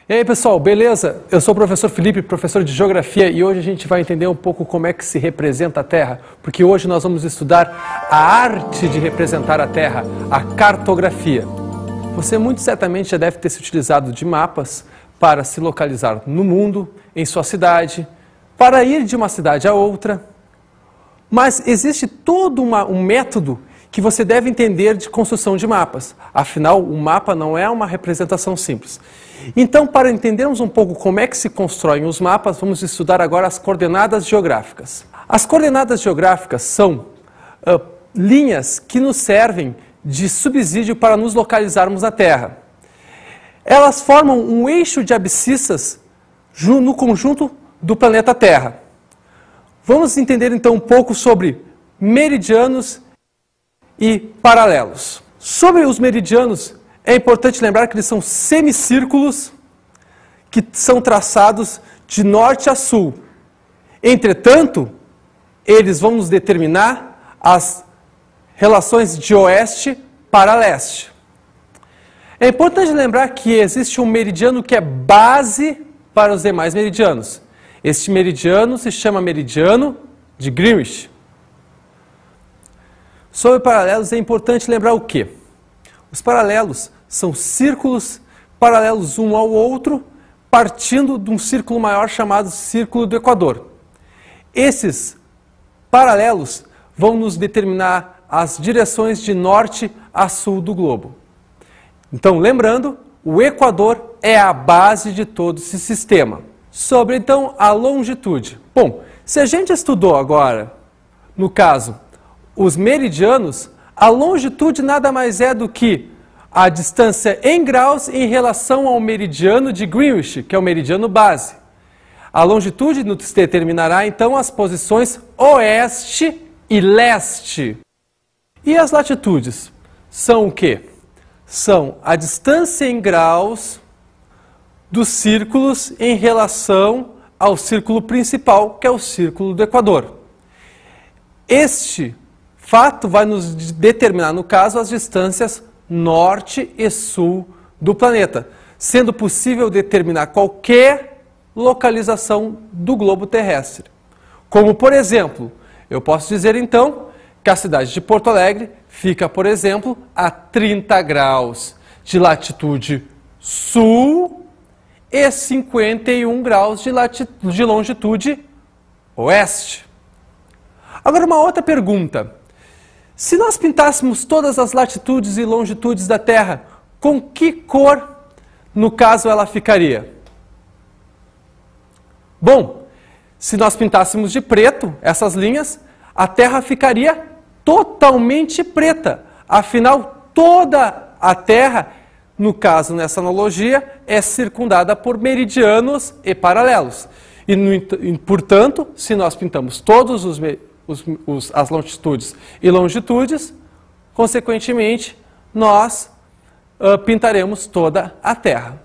E aí pessoal, beleza? Eu sou o professor Felipe, professor de Geografia, e hoje a gente vai entender um pouco como é que se representa a Terra, porque hoje nós vamos estudar a arte de representar a Terra, a cartografia. Você muito certamente já deve ter se utilizado de mapas para se localizar no mundo, em sua cidade, para ir de uma cidade a outra, mas existe todo um método que você deve entender de construção de mapas. Afinal, o mapa não é uma representação simples. Então, para entendermos um pouco como é que se constroem os mapas, vamos estudar agora as coordenadas geográficas. As coordenadas geográficas são linhas que nos servem de subsídio para nos localizarmos na Terra. Elas formam um eixo de abscissas no conjunto do planeta Terra. Vamos entender então um pouco sobre meridianos e paralelos. Sobre os meridianos, é importante lembrar que eles são semicírculos que são traçados de norte a sul. Entretanto, eles vão nos determinar as relações de oeste para leste. É importante lembrar que existe um meridiano que é base para os demais meridianos. Este meridiano se chama meridiano de Greenwich. Sobre paralelos é importante lembrar o quê? Os paralelos são círculos paralelos um ao outro, partindo de um círculo maior chamado Círculo do Equador. Esses paralelos vão nos determinar as direções de norte a sul do globo. Então, lembrando, o Equador é a base de todo esse sistema. Sobre, então, a longitude. Bom, se a gente estudou agora, no caso, os meridianos, a longitude nada mais é do que a distância em graus em relação ao meridiano de Greenwich, que é o meridiano base. A longitude nos determinará, então, as posições oeste e leste. E as latitudes? São o quê? São a distância em graus dos círculos em relação ao círculo principal, que é o Círculo do Equador. Este fato vai nos determinar, no caso, as distâncias norte e sul do planeta, sendo possível determinar qualquer localização do globo terrestre. Como, por exemplo, eu posso dizer então que a cidade de Porto Alegre fica, por exemplo, a 30 graus de latitude sul e 51 graus de longitude oeste. Agora, uma outra pergunta. Se nós pintássemos todas as latitudes e longitudes da Terra, com que cor, no caso, ela ficaria? Bom, se nós pintássemos de preto essas linhas, a Terra ficaria totalmente preta. Afinal, toda a Terra, no caso, nessa analogia, é circundada por meridianos e paralelos. E, portanto, se nós pintamos todos as longitudes e longitudes, consequentemente, nós pintaremos toda a Terra.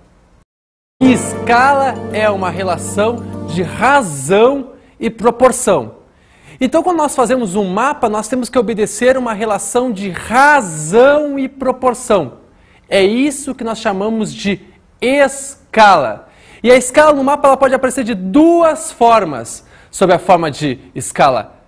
E escala é uma relação de razão e proporção. Então, quando nós fazemos um mapa, nós temos que obedecer uma relação de razão e proporção. É isso que nós chamamos de escala. E a escala no mapa ela pode aparecer de duas formas, sob a forma de escala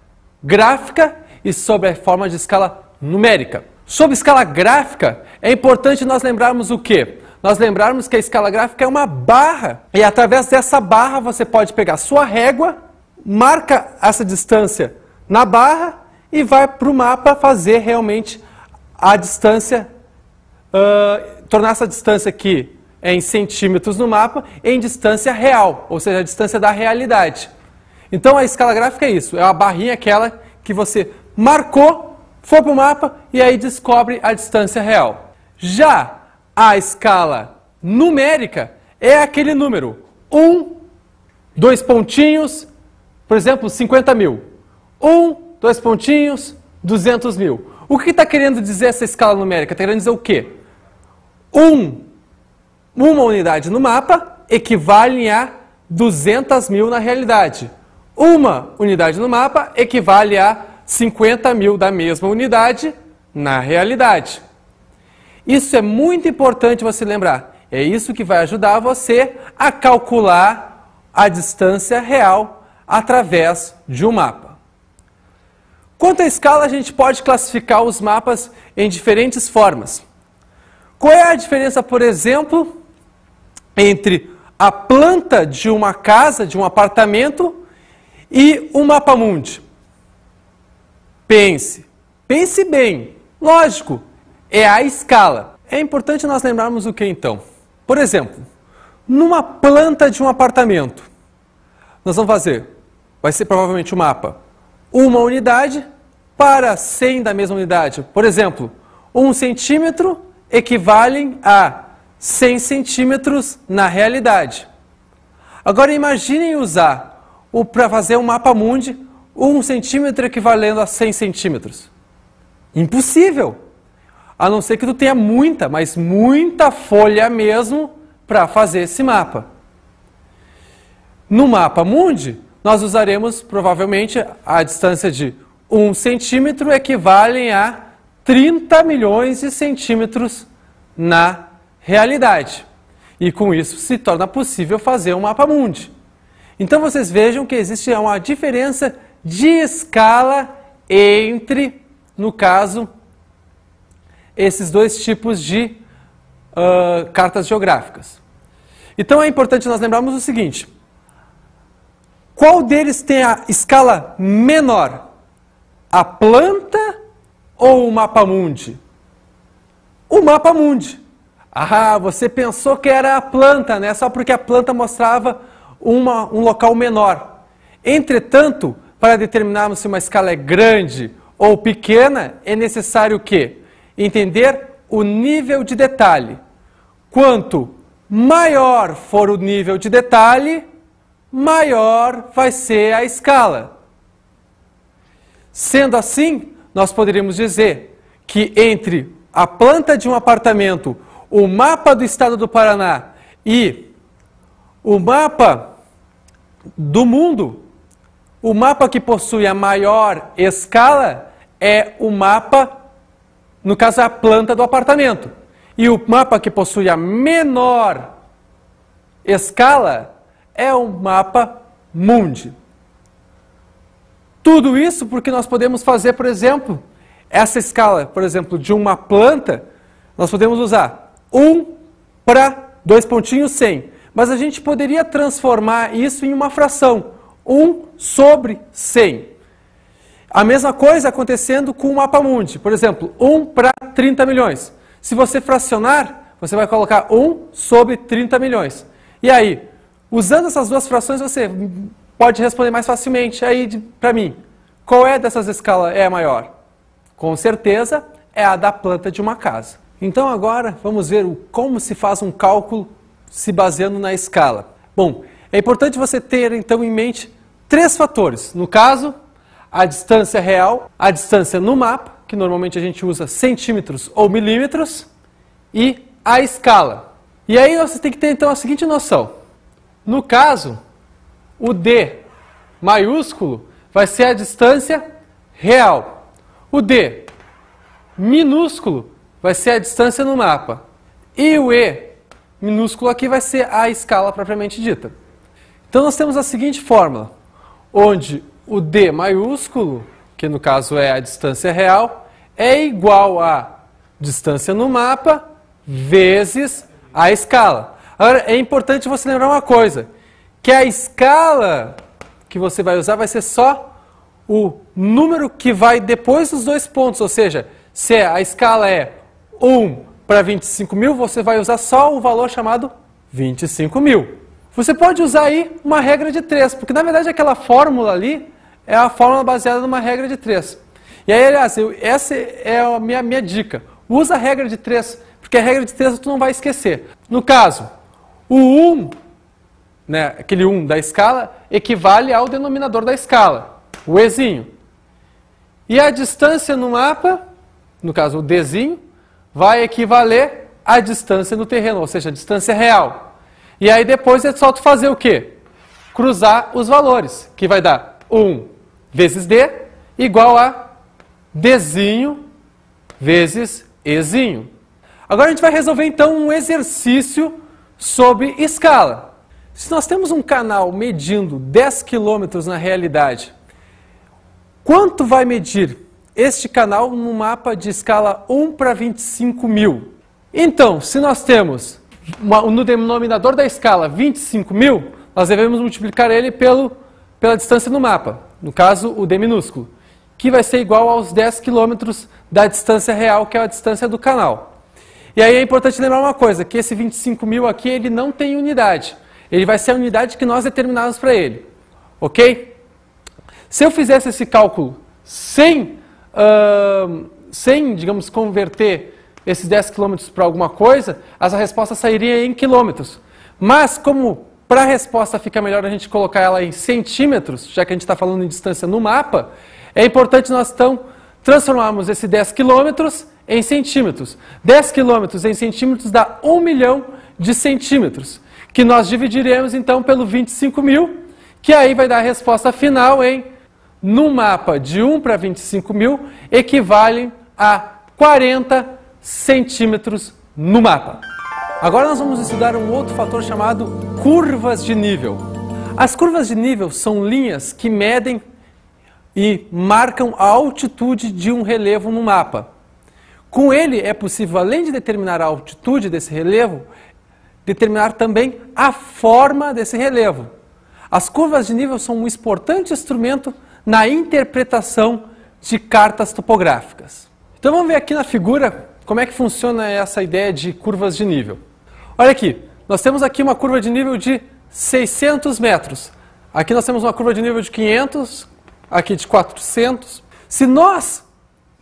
gráfica e sob a forma de escala numérica. Sob escala gráfica, é importante nós lembrarmos o quê? Nós lembrarmos que a escala gráfica é uma barra, e através dessa barra você pode pegar sua régua, marca essa distância na barra e vai para o mapa fazer realmente a distância, tornar essa distância aqui em centímetros no mapa em distância real, ou seja, a distância da realidade. Então a escala gráfica é isso, é uma barrinha aquela que você marcou, foi para o mapa e aí descobre a distância real. Já a escala numérica é aquele número 1, 2 pontinhos, por exemplo, 50 mil. 1, 2 pontinhos, 200 mil. O que está querendo dizer essa escala numérica? Está querendo dizer o quê? Uma unidade no mapa equivale a 200 mil na realidade. Uma unidade no mapa equivale a 50 mil da mesma unidade na realidade. Isso é muito importante você lembrar. É isso que vai ajudar você a calcular a distância real através de um mapa. Quanto à escala, a gente pode classificar os mapas em diferentes formas. Qual é a diferença, por exemplo, entre a planta de uma casa, de um apartamento, e um mapa mundi? Pense bem. Lógico, é a escala. É importante nós lembrarmos o que então? Por exemplo, numa planta de um apartamento, nós vamos fazer, vai ser provavelmente o mapa, uma unidade para 100 da mesma unidade. Por exemplo, 1 centímetro equivale a 100 centímetros na realidade. Agora imaginem usar para fazer um mapa mundi, 1 centímetro equivalendo a 100 centímetros. Impossível! A não ser que tu tenha muita, mas muita folha mesmo para fazer esse mapa. No mapa mundi, nós usaremos provavelmente a distância de 1 centímetro equivale a 30 milhões de centímetros na realidade. E com isso se torna possível fazer um mapa mundi. Então vocês vejam que existe uma diferença de escala entre, no caso, esses dois tipos de cartas geográficas. Então é importante nós lembrarmos o seguinte: qual deles tem a escala menor? A planta ou o mapa mundi? O mapa mundi. Ah, você pensou que era a planta, né? Só porque a planta mostrava um local menor. Entretanto, para determinarmos se uma escala é grande ou pequena, é necessário o quê? Entender o nível de detalhe. Quanto maior for o nível de detalhe, maior vai ser a escala. Sendo assim, nós poderíamos dizer que entre a planta de um apartamento, o mapa do estado do Paraná e o mapa do mundo, o mapa que possui a maior escala é o mapa, no caso, a planta do apartamento. E o mapa que possui a menor escala é o mapa mundi. Tudo isso porque nós podemos fazer, por exemplo, essa escala, por exemplo, de uma planta, nós podemos usar 1 para 100. Mas a gente poderia transformar isso em uma fração, 1 sobre 100. A mesma coisa acontecendo com o mapa mundi. Por exemplo, 1 para 30 milhões. Se você fracionar, você vai colocar 1 sobre 30 milhões. E aí, usando essas duas frações, você pode responder mais facilmente aí para mim. Qual é dessas escalas é a maior? Com certeza é a da planta de uma casa. Então agora vamos ver como se faz um cálculo se baseando na escala. Bom, é importante você ter então em mente 3 fatores. No caso, a distância real, a distância no mapa, que normalmente a gente usa centímetros ou milímetros, e a escala. E aí você tem que ter então a seguinte noção. No caso, o D maiúsculo vai ser a distância real. O D minúsculo vai ser a distância no mapa. E o E minúsculo aqui vai ser a escala propriamente dita. Então nós temos a seguinte fórmula, onde o D maiúsculo, que no caso é a distância real, é igual a distância no mapa vezes a escala. Agora é importante você lembrar uma coisa, que a escala que você vai usar vai ser só o número que vai depois dos 2 pontos, ou seja, se a escala é 1 para 25 mil, você vai usar só o valor chamado 25 mil. Você pode usar aí uma regra de 3, porque na verdade aquela fórmula ali é a fórmula baseada numa regra de 3. E aí, aliás, essa é a minha dica. Usa a regra de 3, porque a regra de 3 tu não vai esquecer. No caso, o 1, né, aquele 1 da escala, equivale ao denominador da escala, o Ezinho. E a distância no mapa, no caso o Dzinho, vai equivaler à distância no terreno, ou seja, a distância real. E aí depois é só tu fazer o quê? Cruzar os valores, que vai dar 1 vezes D igual a Dzinho vezes Ezinho. Agora a gente vai resolver então um exercício sobre escala. Se nós temos um canal medindo 10 km na realidade, quanto vai medir este canal no mapa de escala 1 para 25.000? Então, se nós temos no denominador da escala 25.000, nós devemos multiplicar ele pela distância no mapa, no caso o d minúsculo, que vai ser igual aos 10 km da distância real, que é a distância do canal. E aí é importante lembrar uma coisa, que esse 25.000 aqui ele não tem unidade, ele vai ser a unidade que nós determinamos para ele, ok? Se eu fizesse esse cálculo sem, digamos, converter esses 10 km para alguma coisa, essa resposta sairia em quilômetros. Mas como para a resposta fica melhor a gente colocar ela em centímetros, já que a gente está falando em distância no mapa, é importante nós então transformarmos esse 10 km em centímetros. 10 km em centímetros dá 1 milhão de centímetros, que nós dividiremos então pelo 25.000, que aí vai dar a resposta final em, no mapa de 1 para 25.000, equivale a 40 centímetros no mapa. Agora nós vamos estudar um outro fator chamado curvas de nível. As curvas de nível são linhas que medem e marcam a altitude de um relevo no mapa. Com ele é possível, além de determinar a altitude desse relevo, determinar também a forma desse relevo. As curvas de nível são um importante instrumento na interpretação de cartas topográficas. Então vamos ver aqui na figura como é que funciona essa ideia de curvas de nível. Olha aqui, nós temos aqui uma curva de nível de 600 metros. Aqui nós temos uma curva de nível de 500, aqui de 400. Se nós...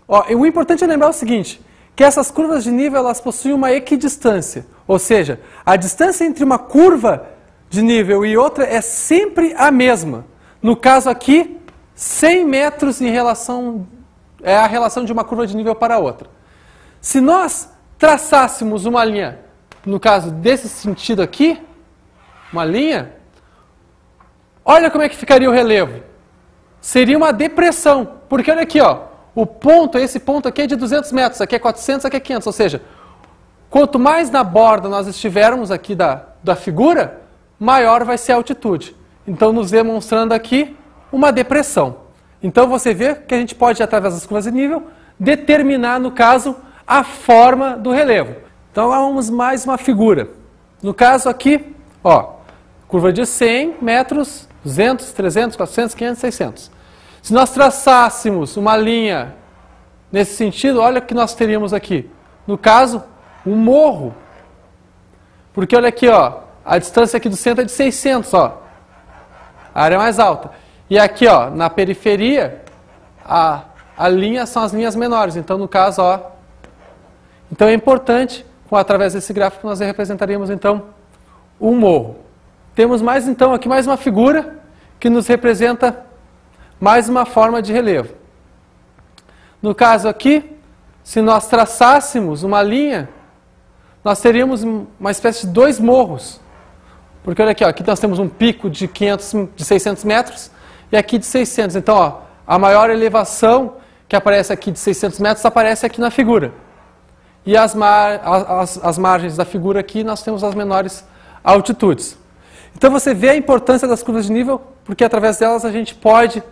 o importante é lembrar o seguinte, que essas curvas de nível elas possuem uma equidistância. Ou seja, a distância entre uma curva de nível e outra é sempre a mesma. No caso aqui, 100 metros em relação... é a relação de uma curva de nível para a outra. Se nós traçássemos uma linha, no caso desse sentido aqui, uma linha, olha como é que ficaria o relevo. Seria uma depressão, porque olha aqui, ó, o ponto, esse ponto aqui é de 200 metros, aqui é 400, aqui é 500, ou seja, quanto mais na borda nós estivermos aqui da figura, maior vai ser a altitude. Então, nos demonstrando aqui uma depressão. Então, você vê que a gente pode, através das curvas de nível, determinar, no caso, a forma do relevo. Então, vamos mais uma figura. No caso aqui, ó, curva de 100 metros, 200, 300, 400, 500, 600. Se nós traçássemos uma linha nesse sentido, olha o que nós teríamos aqui. No caso, um morro. Porque olha aqui, ó, a distância aqui do centro é de 600, ó. A área mais alta. E aqui, ó, na periferia, a linha são as linhas menores. Então, no caso, ó. Então, é importante, através desse gráfico, nós representaríamos, então, um morro. Temos mais, então, aqui mais uma figura que nos representa mais uma forma de relevo. No caso aqui, se nós traçássemos uma linha, nós teríamos uma espécie de dois morros. Porque olha aqui, ó, aqui nós temos um pico de 600 metros e aqui de 600. Então, ó, a maior elevação que aparece aqui de 600 metros aparece aqui na figura. E as margens da figura aqui nós temos as menores altitudes. Então você vê a importância das curvas de nível, porque através delas a gente pode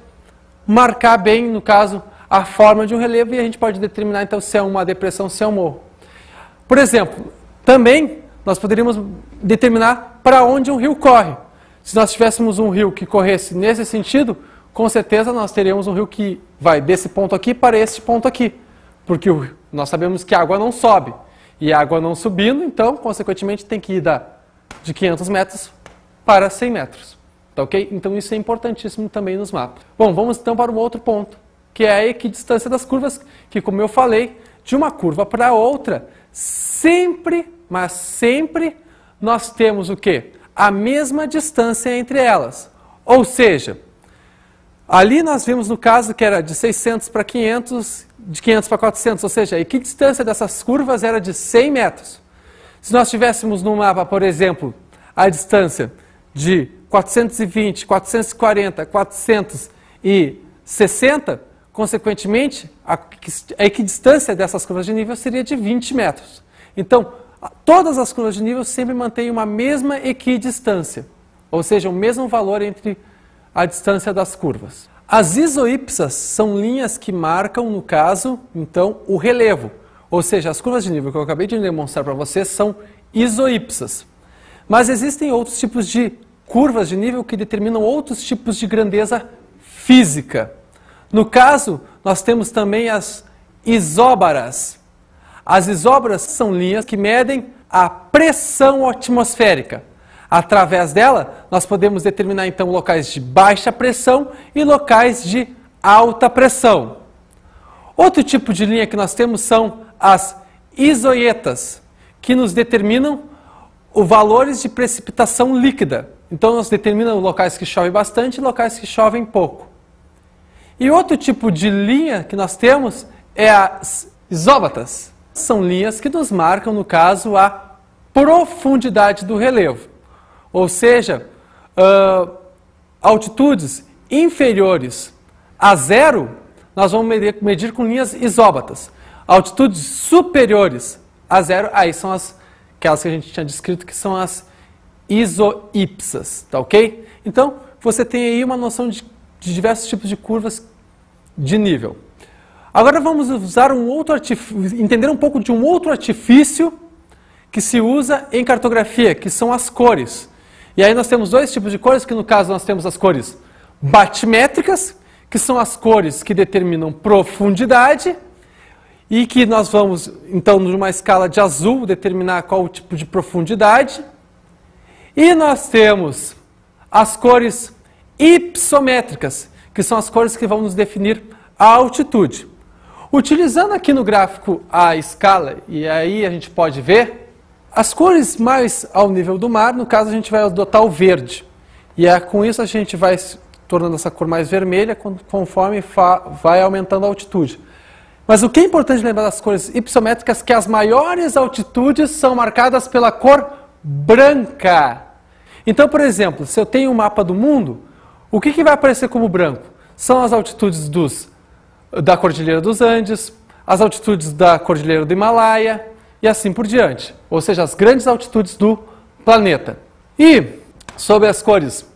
marcar bem, no caso, a forma de um relevo e a gente pode determinar então se é uma depressão, se é um morro. Por exemplo, também nós poderíamos determinar para onde um rio corre. Se nós tivéssemos um rio que corresse nesse sentido, com certeza nós teríamos um rio que vai desse ponto aqui para este ponto aqui. Porque nós sabemos que a água não sobe. E a água não subindo, então, consequentemente, tem que ir de 500 metros para 100 metros. Tá ok? Então, isso é importantíssimo também nos mapas. Bom, vamos então para um outro ponto, que é a equidistância das curvas, que, como eu falei, de uma curva para outra, sempre, mas sempre, nós temos o quê? A mesma distância entre elas. Ou seja, ali nós vimos no caso que era de 600 para 500, de 500 para 400, ou seja, a equidistância dessas curvas era de 100 metros. Se nós tivéssemos no mapa, por exemplo, a distância de 420, 440, 460, consequentemente, a equidistância dessas curvas de nível seria de 20 metros. Então, todas as curvas de nível sempre mantêm uma mesma equidistância, ou seja, o mesmo valor entre a distância das curvas. As isoípsas são linhas que marcam, no caso, então, o relevo. Ou seja, as curvas de nível que eu acabei de demonstrar para vocês são isoípsas. Mas existem outros tipos de curvas de nível que determinam outros tipos de grandeza física. No caso, nós temos também as isóbaras. As isóbaras são linhas que medem a pressão atmosférica. Através dela, nós podemos determinar então locais de baixa pressão e locais de alta pressão. Outro tipo de linha que nós temos são as isoietas, que nos determinam os valores de precipitação líquida. Então, nós determinamos locais que chovem bastante e locais que chovem pouco. E outro tipo de linha que nós temos é as isóbatas. São linhas que nos marcam, no caso, a profundidade do relevo. Ou seja, altitudes inferiores a zero, nós vamos medir com linhas isóbatas. Altitudes superiores a zero, aí são aquelas que a gente tinha descrito, que são as isoípsas, tá ok? Então, você tem aí uma noção de diversos tipos de curvas de nível. Agora vamos usar entender um pouco de um outro artifício que se usa em cartografia, que são as cores. E aí nós temos dois tipos de cores, que no caso nós temos as cores batimétricas, que são as cores que determinam profundidade, e que nós vamos, então, numa escala de azul, determinar qual o tipo de profundidade. E nós temos as cores hipsométricas, que são as cores que vão nos definir a altitude. Utilizando aqui no gráfico a escala, e aí a gente pode ver, as cores mais ao nível do mar, no caso a gente vai adotar o verde. E com isso a gente vai tornando essa cor mais vermelha conforme vai aumentando a altitude. Mas o que é importante lembrar das cores hipsométricas é que as maiores altitudes são marcadas pela cor branca. Então, por exemplo, se eu tenho um mapa do mundo, o que vai aparecer como branco? São as altitudes da Cordilheira dos Andes, as altitudes da Cordilheira do Himalaia e assim por diante. Ou seja, as grandes altitudes do planeta. E sobre as cores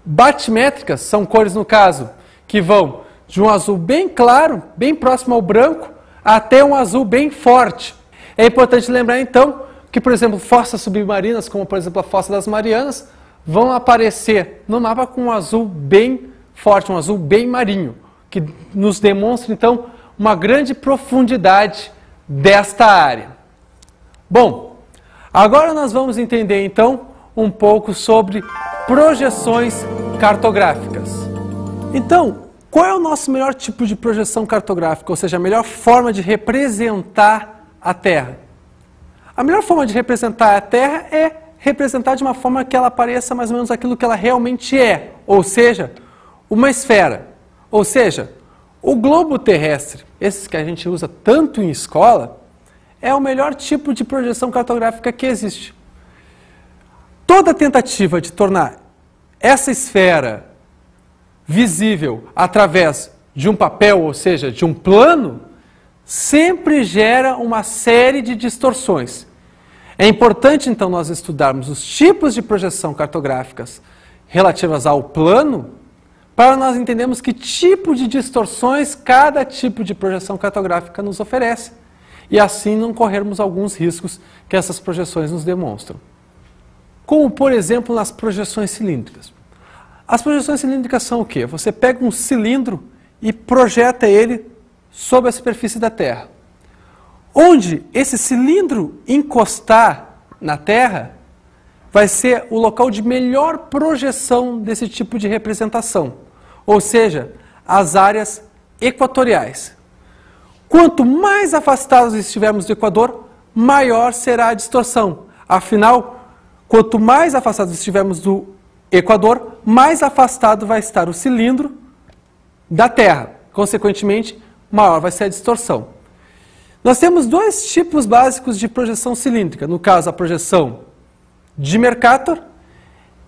batimétricas, são cores, no caso, que vão de um azul bem claro, bem próximo ao branco, até um azul bem forte. É importante lembrar, então, que, por exemplo, fossas submarinas, como, por exemplo, a Fossa das Marianas, vão aparecer no mapa com um azul bem forte, um azul bem marinho, que nos demonstra, então, uma grande profundidade desta área. Bom, agora nós vamos entender, então, um pouco sobre projeções cartográficas. Então, qual é o nosso melhor tipo de projeção cartográfica, ou seja, a melhor forma de representar a Terra? A melhor forma de representar a Terra é representar de uma forma que ela pareça mais ou menos aquilo que ela realmente é, ou seja, uma esfera. Ou seja, o globo terrestre, esses que a gente usa tanto em escola, é o melhor tipo de projeção cartográfica que existe. Toda tentativa de tornar essa esfera visível através de um papel, ou seja, de um plano, sempre gera uma série de distorções. É importante, então, nós estudarmos os tipos de projeção cartográficas relativas ao plano, para nós entendermos que tipo de distorções cada tipo de projeção cartográfica nos oferece, e assim não corrermos alguns riscos que essas projeções nos demonstram. Como, por exemplo, nas projeções cilíndricas. As projeções cilíndricas são o quê? Você pega um cilindro e projeta ele sobre a superfície da Terra. Onde esse cilindro encostar na Terra, vai ser o local de melhor projeção desse tipo de representação. Ou seja, as áreas equatoriais. Quanto mais afastados estivermos do Equador, maior será a distorção. Afinal, quanto mais afastados estivermos do Equador, mais afastado vai estar o cilindro da Terra. Consequentemente, maior vai ser a distorção. Nós temos dois tipos básicos de projeção cilíndrica. No caso, a projeção de Mercator,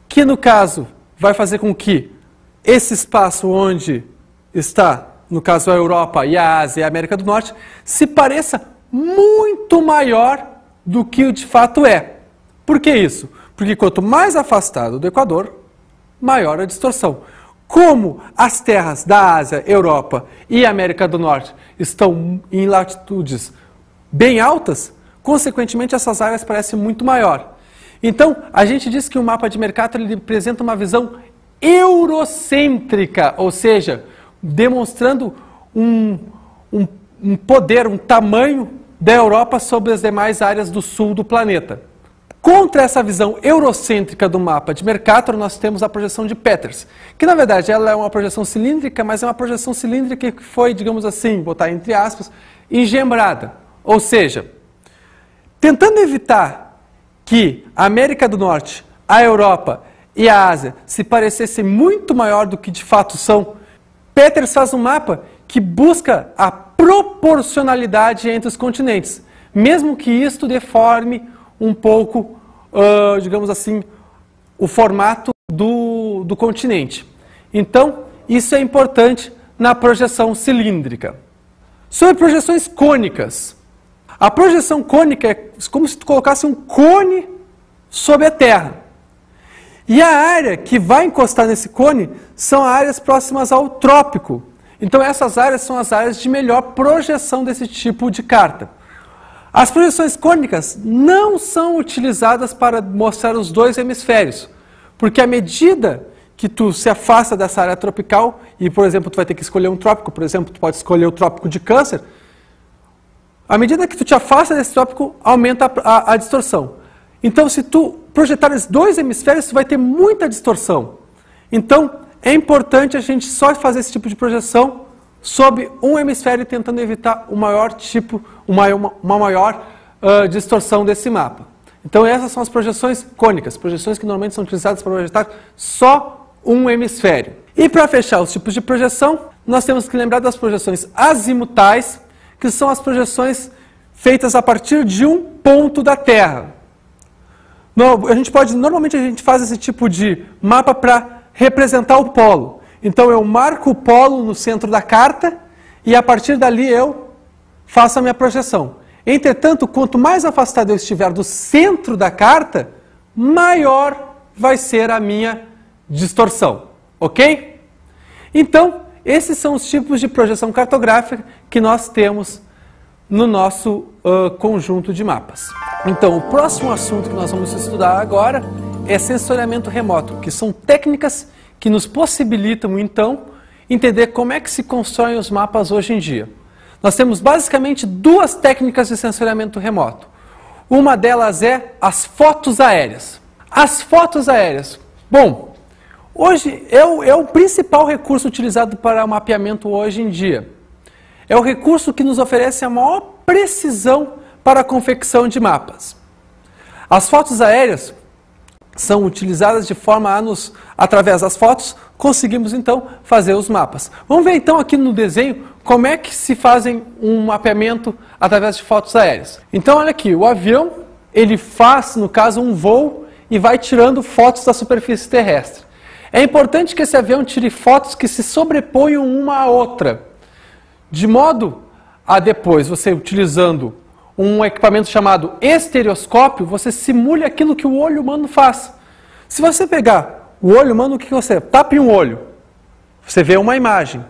que no caso vai fazer com que esse espaço onde está, no caso a Europa e a Ásia e a América do Norte, se pareça muito maior do que de fato é. Por que isso? Porque quanto mais afastado do Equador, maior a distorção. Como as terras da Ásia, Europa e América do Norte estão em latitudes bem altas, consequentemente essas áreas parecem muito maior. Então, a gente diz que o mapa de Mercator ele apresenta uma visão eurocêntrica, ou seja, demonstrando um poder, um tamanho da Europa sobre as demais áreas do sul do planeta. Contra essa visão eurocêntrica do mapa de Mercator, nós temos a projeção de Peters, que na verdade ela é uma projeção cilíndrica, mas é uma projeção cilíndrica que foi, digamos assim, botar entre aspas, engembrada. Ou seja, tentando evitar que a América do Norte, a Europa e a Ásia se parecessem muito maior do que de fato são, Peters faz um mapa que busca a proporcionalidade entre os continentes, mesmo que isto deforme um pouco, digamos assim, o formato do continente. Então, isso é importante na projeção cilíndrica. Sobre projeções cônicas. A projeção cônica é como se tu colocasse um cone sobre a Terra. E a área que vai encostar nesse cone são áreas próximas ao trópico. Então, essas áreas são as áreas de melhor projeção desse tipo de carta. As projeções cônicas não são utilizadas para mostrar os dois hemisférios, porque à medida que tu se afasta dessa área tropical, e por exemplo, tu vai ter que escolher um trópico, por exemplo, tu pode escolher o trópico de Câncer, à medida que tu te afasta desse trópico, aumenta a distorção. Então, se tu projetares dois hemisférios, tu vai ter muita distorção. Então, é importante a gente só fazer esse tipo de projeção sob um hemisfério, tentando evitar o maior tipo, uma maior distorção desse mapa. Então, essas são as projeções cônicas, projeções que normalmente são utilizadas para projetar só um hemisfério. E para fechar os tipos de projeção, nós temos que lembrar das projeções azimutais, que são as projeções feitas a partir de um ponto da Terra. Normalmente a gente faz esse tipo de mapa para representar o polo. Então eu marco o polo no centro da carta e a partir dali eu faço a minha projeção. Entretanto, quanto mais afastado eu estiver do centro da carta, maior vai ser a minha distorção. Ok? Então, esses são os tipos de projeção cartográfica que nós temos no nosso conjunto de mapas. Então, o próximo assunto que nós vamos estudar agora é sensoriamento remoto, que são técnicas que nos possibilitam, então, entender como é que se constroem os mapas hoje em dia. Nós temos basicamente duas técnicas de sensoriamento remoto. Uma delas é as fotos aéreas. As fotos aéreas. Bom, hoje é o principal recurso utilizado para o mapeamento hoje em dia. É o recurso que nos oferece a maior precisão para a confecção de mapas. As fotos aéreas são utilizadas de forma a através das fotos, conseguimos então fazer os mapas. Vamos ver então aqui no desenho como é que se fazem um mapeamento através de fotos aéreas. Então olha aqui, o avião, ele faz, no caso, um voo e vai tirando fotos da superfície terrestre. É importante que esse avião tire fotos que se sobreponham uma à outra, de modo a depois, você utilizando um equipamento chamado estereoscópio, você simule aquilo que o olho humano faz. Se você pegar o olho humano, o que você tapa em um olho? Você vê uma imagem.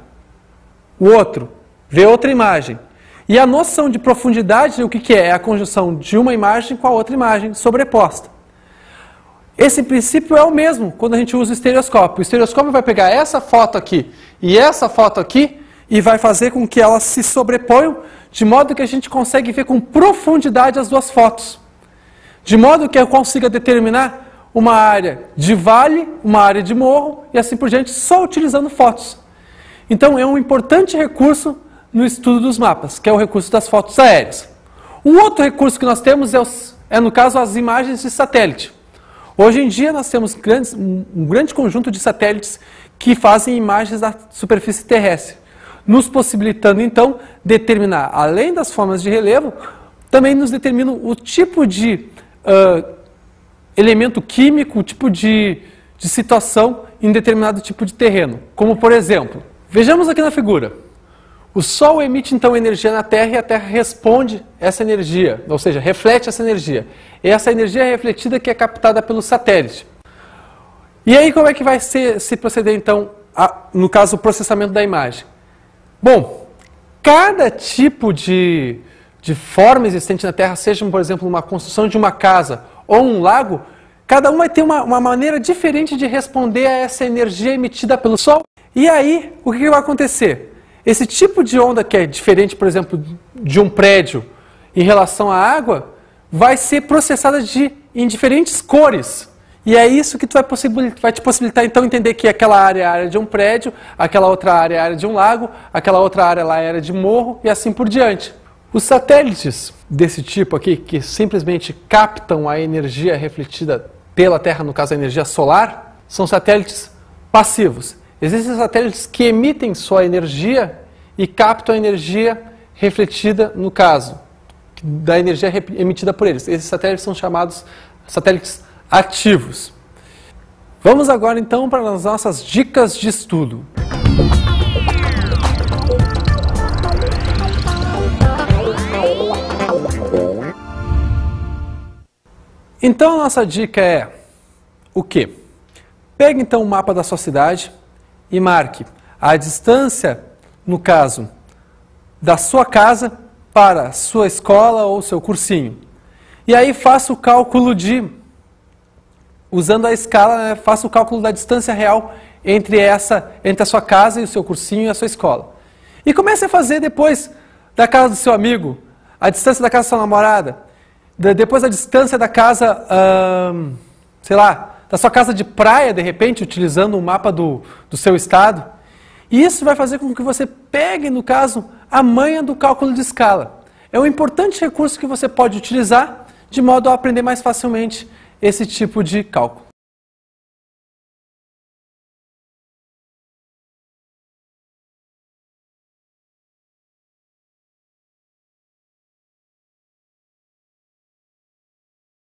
O outro vê outra imagem. E a noção de profundidade, o que é? É a conjunção de uma imagem com a outra imagem sobreposta. Esse princípio é o mesmo quando a gente usa o estereoscópio. O estereoscópio vai pegar essa foto aqui e essa foto aqui e vai fazer com que elas se sobreponham, de modo que a gente consegue ver com profundidade as duas fotos. De modo que eu consiga determinar uma área de vale, uma área de morro e assim por diante, só utilizando fotos. Então é um importante recurso no estudo dos mapas, que é o recurso das fotos aéreas. Um outro recurso que nós temos é no caso, as imagens de satélite. Hoje em dia nós temos um grande conjunto de satélites que fazem imagens da superfície terrestre, nos possibilitando então determinar, além das formas de relevo, também nos determinam o tipo de elemento químico, o tipo de situação em determinado tipo de terreno. Como por exemplo, vejamos aqui na figura, O Sol emite então energia na Terra e a Terra responde essa energia, ou seja, reflete essa energia. E essa energia é refletida que é captada pelo satélite. E aí como é que vai se proceder então, no caso, o processamento da imagem? Bom, cada tipo de forma existente na Terra, seja, por exemplo, uma construção de uma casa ou um lago, cada um vai ter uma maneira diferente de responder a essa energia emitida pelo Sol. E aí, o que vai acontecer? Esse tipo de onda que é diferente, por exemplo, de um prédio em relação à água, vai ser processada em diferentes cores. E é isso que vai te possibilitar, então, entender que aquela área é a área de um prédio, aquela outra área é a área de um lago, aquela outra área lá é a área de morro e assim por diante. Os satélites desse tipo aqui, que simplesmente captam a energia refletida pela Terra, no caso a energia solar, são satélites passivos. Existem satélites que emitem sua energia e captam a energia refletida, no caso, da energia emitida por eles. Esses satélites são chamados satélites ativos. Vamos agora então para as nossas dicas de estudo. Então a nossa dica é o quê? Pegue então o mapa da sua cidade e marque a distância, no caso, da sua casa para a sua escola ou seu cursinho. E aí faça o cálculo usando a escala, faça o cálculo da distância real entre a sua casa e o seu cursinho e a sua escola. E comece a fazer depois da casa do seu amigo, a distância da casa da sua namorada, depois a distância da casa, sei lá, da sua casa de praia, de repente, utilizando o mapa do seu estado. E isso vai fazer com que você pegue, no caso, a manha do cálculo de escala. É um importante recurso que você pode utilizar de modo a aprender mais facilmente esse tipo de cálculo.